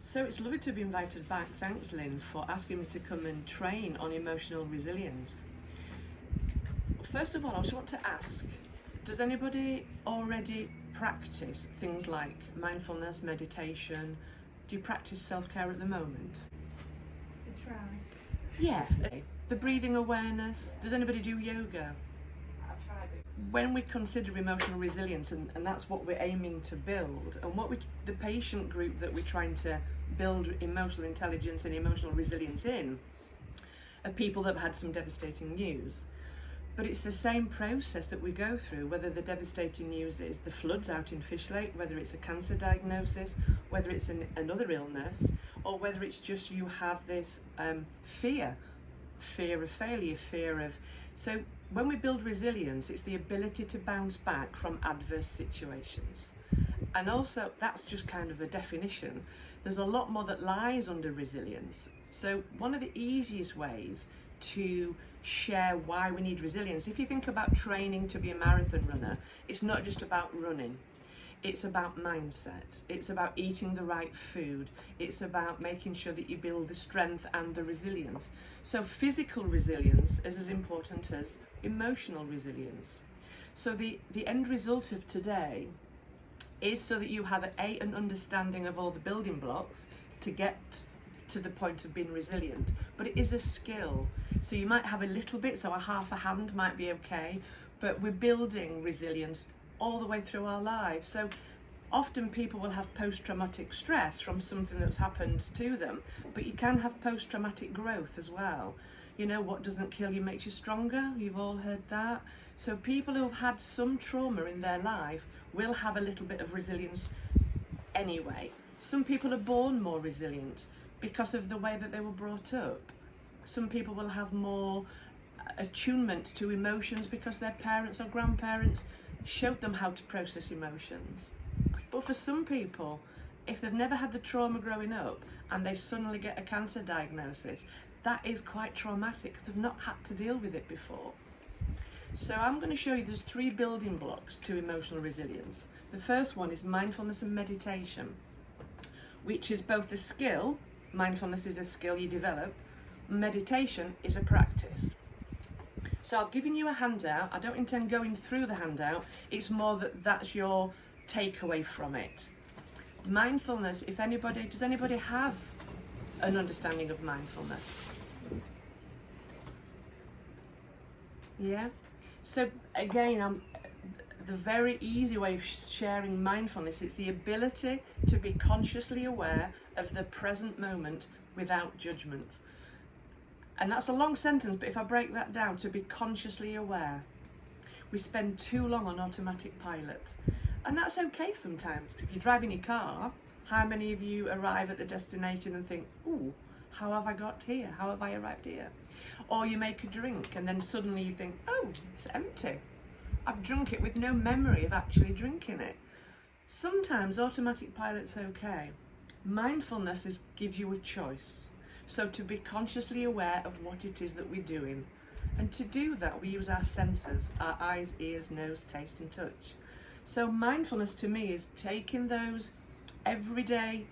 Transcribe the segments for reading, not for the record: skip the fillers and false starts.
So it's lovely to be invited back. Thanks, Lynn, for asking me to come and train on emotional resilience. First of all, I just want to ask, does anybody already practice things like mindfulness, meditation? Do you practice self-care at the moment? I try. Yeah. The breathing awareness. Does anybody do yoga? I've tried it. When we consider emotional resilience, and that's what we're aiming to build, and the patient group that we're trying to build emotional intelligence and emotional resilience in are people that have had some devastating news. But it's the same process that we go through, whether the devastating news is the floods out in Fish Lake, whether it's a cancer diagnosis, whether it's another illness, or whether it's just you have this fear of failure, So when we build resilience, it's the ability to bounce back from adverse situations. And also, that's just kind of a definition. There's a lot more that lies under resilience. So one of the easiest ways to share why we need resilience, if you think about training to be a marathon runner, it's not just about running. It's about mindset. It's about eating the right food. It's about making sure that you build the strength and the resilience. So physical resilience is as important as emotional resilience. So the end result of today is so that you have an understanding of all the building blocks to get to the point of being resilient. But it is a skill. So you might have a little bit, so a half a hand might be okay, but we're building resilience all the way through our lives. So often people will have post-traumatic stress from something that's happened to them, but you can have post-traumatic growth as well. You know, what doesn't kill you makes you stronger. You've all heard that. So people who have had some trauma in their life will have a little bit of resilience anyway. Some people are born more resilient because of the way that they were brought up. Some people will have more attunement to emotions because their parents or grandparents showed them how to process emotions. But for some people, if they've never had the trauma growing up and they suddenly get a cancer diagnosis, that is quite traumatic because they've not had to deal with it before. So I'm going to show you there's 3 building blocks to emotional resilience. The first one is mindfulness and meditation, which is both a skill. Mindfulness is a skill you develop. Meditation is a practice. So I've given you a handout. I don't intend going through the handout. It's more that that's your takeaway from it. Mindfulness, does anybody have an understanding of mindfulness? Yeah? So again, the very easy way of sharing mindfulness is the ability to be consciously aware of the present moment without judgment. And that's a long sentence, but if I break that down, to be consciously aware. We spend too long on automatic pilot. And that's okay sometimes. If you're driving your car, how many of you arrive at the destination and think, ooh, how have I got here? How have I arrived here? Or you make a drink and then suddenly you think, oh, it's empty. I've drunk it with no memory of actually drinking it. Sometimes automatic pilot's okay. Mindfulness gives you a choice. So to be consciously aware of what it is that we're doing. And to do that, we use our senses, our eyes, ears, nose, taste and touch. So mindfulness to me is taking those everyday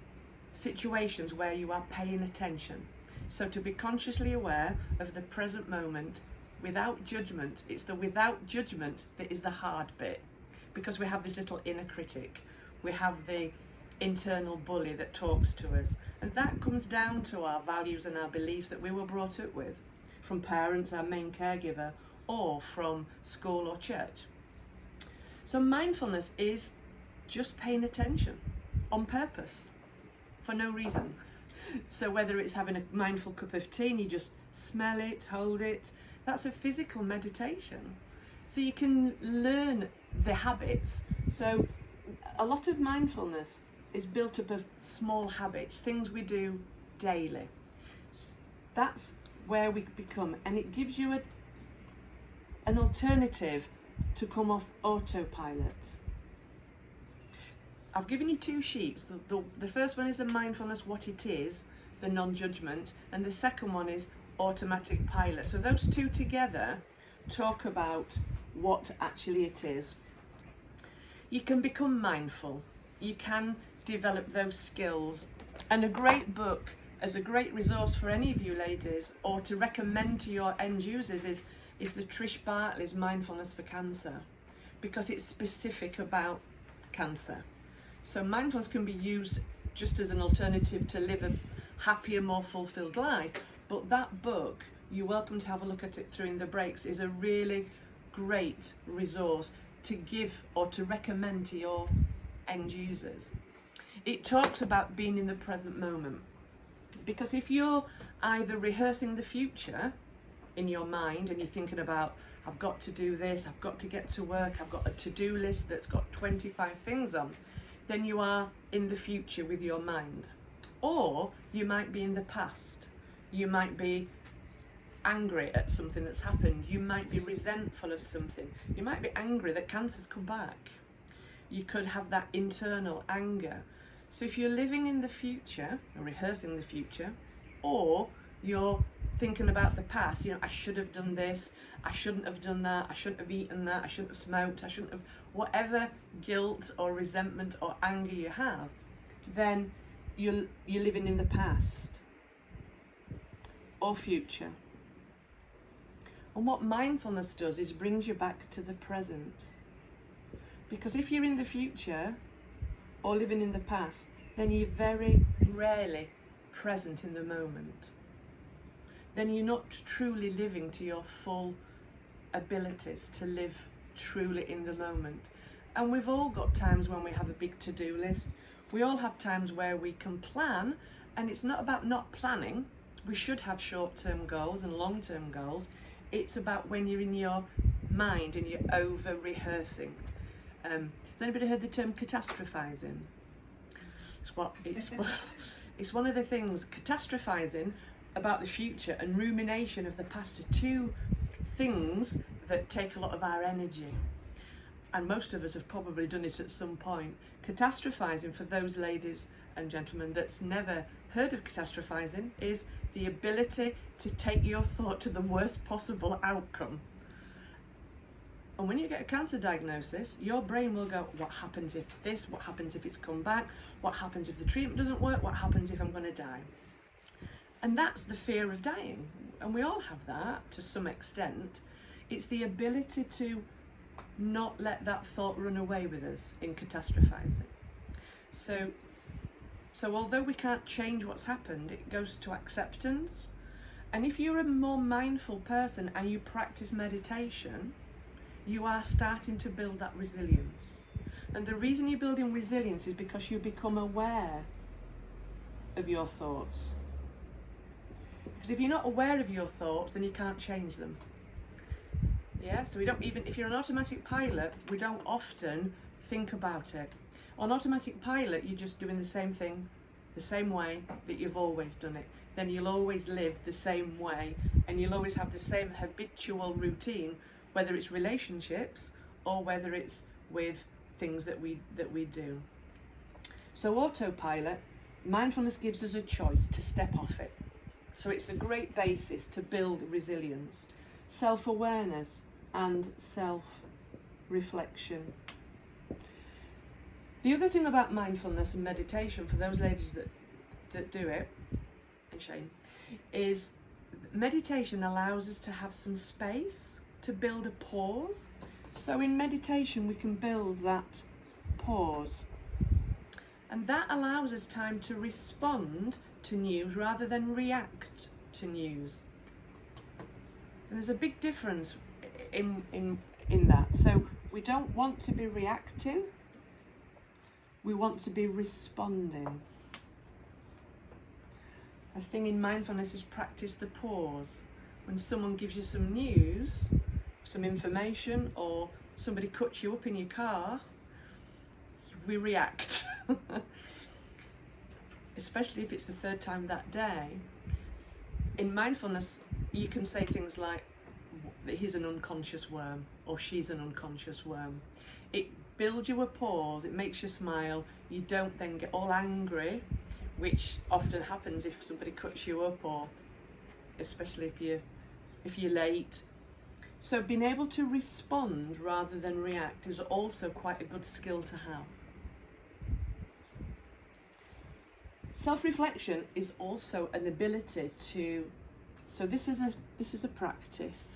situations where you are paying attention. So to be consciously aware of the present moment without judgment. It's the without judgment that is the hard bit, because we have this little inner critic. We have the internal bully that talks to us, and that comes down to our values and our beliefs that we were brought up with from parents, our main caregiver, or from school or church. So mindfulness is just paying attention on purpose for no reason. So whether it's having a mindful cup of tea and you just smell it, hold it, that's a physical meditation. So you can learn the habits. So a lot of mindfulness is built up of small habits, things we do daily. That's where we become, and it gives you an alternative to come off autopilot. I've given you 2 sheets. The first one is the mindfulness, what it is, the non-judgment, and the second one is automatic pilot. So those 2 together talk about what actually it is. You can become mindful. You can develop those skills And a great book, as a great resource for any of you ladies, or to recommend to your end users, is the Trish Bartley's Mindfulness for Cancer, because it's specific about cancer. So mindfulness can be used just as an alternative to live a happier, more fulfilled life. But that book, you're welcome to have a look at it through in the breaks, is a really great resource to give or to recommend to your end users. It talks about being in the present moment, because if you're either rehearsing the future in your mind and you're thinking about, I've got to do this, I've got to get to work, I've got a to-do list that's got 25 things on, then you are in the future with your mind. Or you might be in the past. You might be angry at something that's happened. You might be resentful of something. You might be angry that cancer's come back. You could have that internal anger. So if you're living in the future, or rehearsing the future, or you're thinking about the past, I should have done this, I shouldn't have done that, I shouldn't have eaten that, I shouldn't have smoked, I shouldn't have, whatever guilt or resentment or anger you have, then you're living in the past or future. And what mindfulness does is brings you back to the present. Because if you're in the future or living in the past, then you're very rarely present in the moment. Then you're not truly living to your full abilities to live truly in the moment. And we've all got times when we have a big to-do list. We all have times where we can plan, and it's not about not planning. We should have short-term goals and long-term goals. It's about when you're in your mind and you're over-rehearsing. Has anybody heard the term catastrophizing? It's one of the things. Catastrophizing about the future and rumination of the past are two things that take a lot of our energy. And most of us have probably done it at some point. Catastrophizing, for those ladies and gentlemen that's never heard of catastrophizing, is the ability to take your thought to the worst possible outcome. And when you get a cancer diagnosis, your brain will go, what happens if this? What happens if it's come back? What happens if the treatment doesn't work? What happens if I'm going to die? And that's the fear of dying. And we all have that to some extent. It's the ability to not let that thought run away with us in catastrophizing. So although we can't change what's happened, it goes to acceptance. And if you're a more mindful person and you practice meditation, you are starting to build that resilience. And the reason you're building resilience is because you become aware of your thoughts. Because if you're not aware of your thoughts, then you can't change them. Yeah, so we don't even, if you're an automatic pilot, we don't often think about it. On automatic pilot, you're just doing the same thing, the same way that you've always done it. Then you'll always live the same way, and you'll always have the same habitual routine, whether it's relationships or whether it's with things that we do. So autopilot, mindfulness gives us a choice to step off it. So it's a great basis to build resilience, self-awareness and self-reflection. The other thing about mindfulness and meditation, for those ladies that do it, and Shane, is meditation allows us to have some space to build a pause. So in meditation we can build that pause, and that allows us time to respond to news rather than react to news. And there's a big difference in that. So we don't want to be reacting, we want to be responding. A thing in mindfulness is practice the pause. When someone gives you some news, some information, or somebody cuts you up in your car, we react. Especially if it's the third time that day. In mindfulness, you can say things like, he's an unconscious worm, or she's an unconscious worm. It builds you a pause, it makes you smile, you don't then get all angry, which often happens if somebody cuts you up, or especially if you're late. So being able to respond rather than react is also quite a good skill to have. Self-reflection is also an ability to, so this is a practice.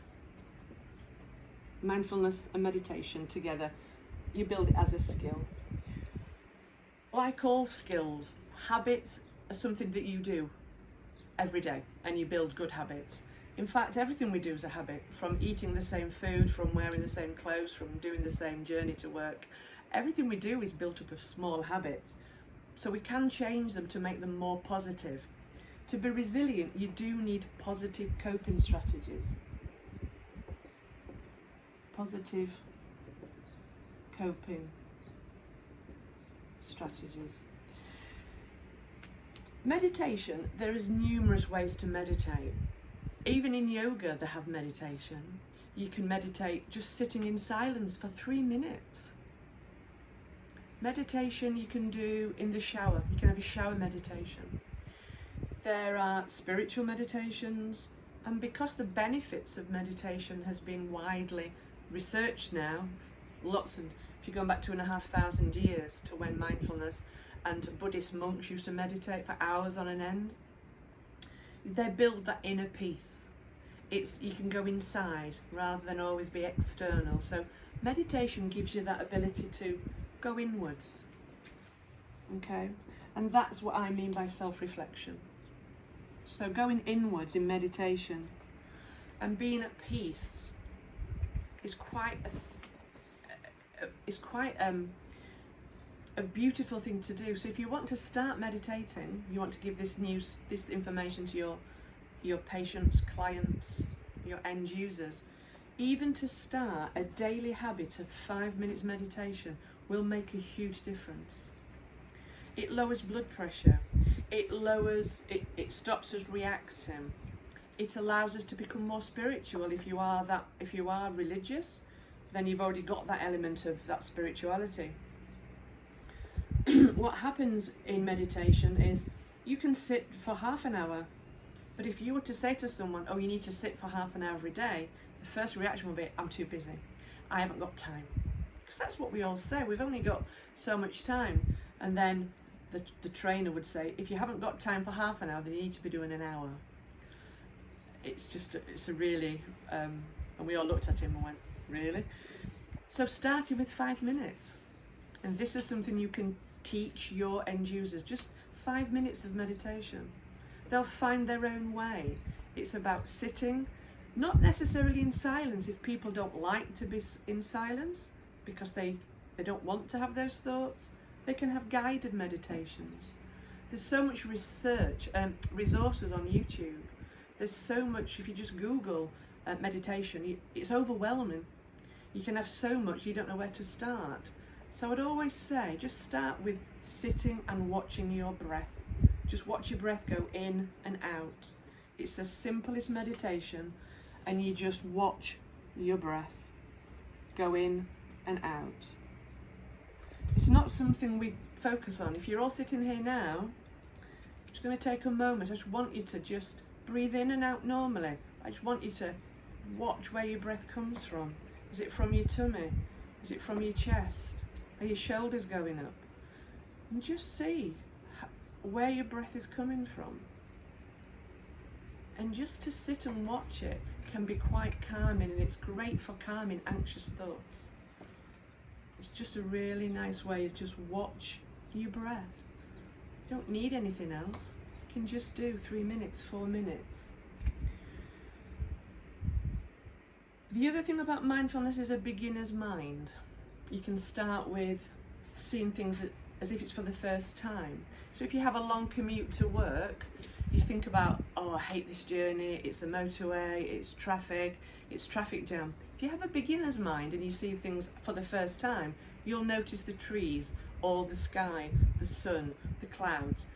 Mindfulness and meditation together, you build it as a skill. Like all skills, habits are something that you do every day and you build good habits. In fact, everything we do is a habit, from eating the same food, from wearing the same clothes, from doing the same journey to work. Everything we do is built up of small habits. So we can change them to make them more positive. To be resilient, you do need positive coping strategies. Positive coping strategies. Meditation, there is numerous ways to meditate. Even in yoga they have meditation. You can meditate just sitting in silence for 3 minutes. Meditation you can do in the shower. You can have a shower meditation. There are spiritual meditations, and because the benefits of meditation has been widely researched now, if you go back 2,500 years to when mindfulness and Buddhist monks used to meditate for hours on an end, they build that inner peace. You can go inside rather than always be external. So meditation gives you that ability to go inwards. Okay, and that's what I mean by self-reflection. So going inwards in meditation and being at peace is quite a beautiful thing to do. So if you want to start meditating, you want to give this information to your patients, clients, your end users, even to start a daily habit of 5 minutes meditation will make a huge difference. It lowers blood pressure, it stops us reacting, it allows us to become more spiritual. If you are religious, then you've already got that element of that spirituality. What happens in meditation is you can sit for half an hour, but if you were to say to someone, oh, you need to sit for half an hour every day, the first reaction will be, I'm too busy, I haven't got time. Because that's what we all say, we've only got so much time. And then the trainer would say, if you haven't got time for half an hour, then you need to be doing an hour. It's a really, and we all looked at him and went, really? So starting with 5 minutes, and this is something you can teach your end users, just 5 minutes of meditation. They'll find their own way. It's about sitting, not necessarily in silence if people don't like to be in silence because they don't want to have those thoughts. They can have guided meditations. There's so much research and resources on YouTube. There's so much, if you just Google meditation, it's overwhelming. You can have so much, you don't know where to start. So I'd always say, just start with sitting and watching your breath. Just watch your breath go in and out. It's the simplest meditation, and you just watch your breath go in and out. It's not something we focus on. If you're all sitting here now, I'm just going to take a moment. I just want you to just breathe in and out normally. I just want you to watch where your breath comes from. Is it from your tummy? Is it from your chest? Are your shoulders going up? And just see where your breath is coming from. And just to sit and watch it can be quite calming, and it's great for calming anxious thoughts. It's just a really nice way of just watch your breath. You don't need anything else. You can just do 3 minutes, 4 minutes. The other thing about mindfulness is a beginner's mind. You can start with seeing things as if it's for the first time. So if you have a long commute to work, you think about, oh, I hate this journey, it's a motorway, it's traffic jam. If you have a beginner's mind and you see things for the first time, you'll notice the trees, or the sky, the sun, the clouds.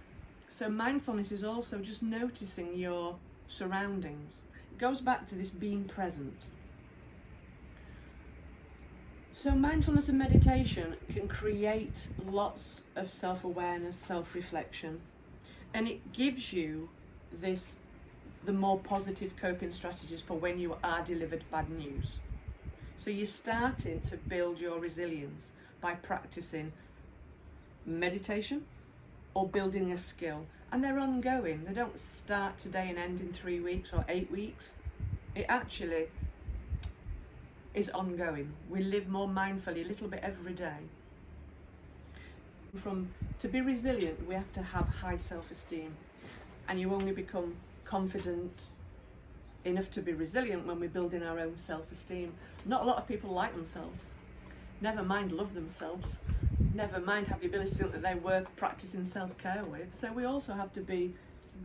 So mindfulness is also just noticing your surroundings. It goes back to this being present. So mindfulness and meditation can create lots of self-awareness, self-reflection, and it gives you the more positive coping strategies for when you are delivered bad news. So you're starting to build your resilience by practicing meditation, or building a skill, and they're ongoing. They don't start today and end in 3 weeks or 8 weeks. It actually is ongoing. We live more mindfully a little bit every day. To be resilient, we have to have high self-esteem, and you only become confident enough to be resilient when we're building our own self-esteem. Not a lot of people like themselves, never mind love themselves, never mind have the ability to think that they're worth practicing self-care with. So we also have to be,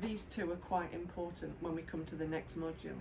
these two are quite important when we come to the next module.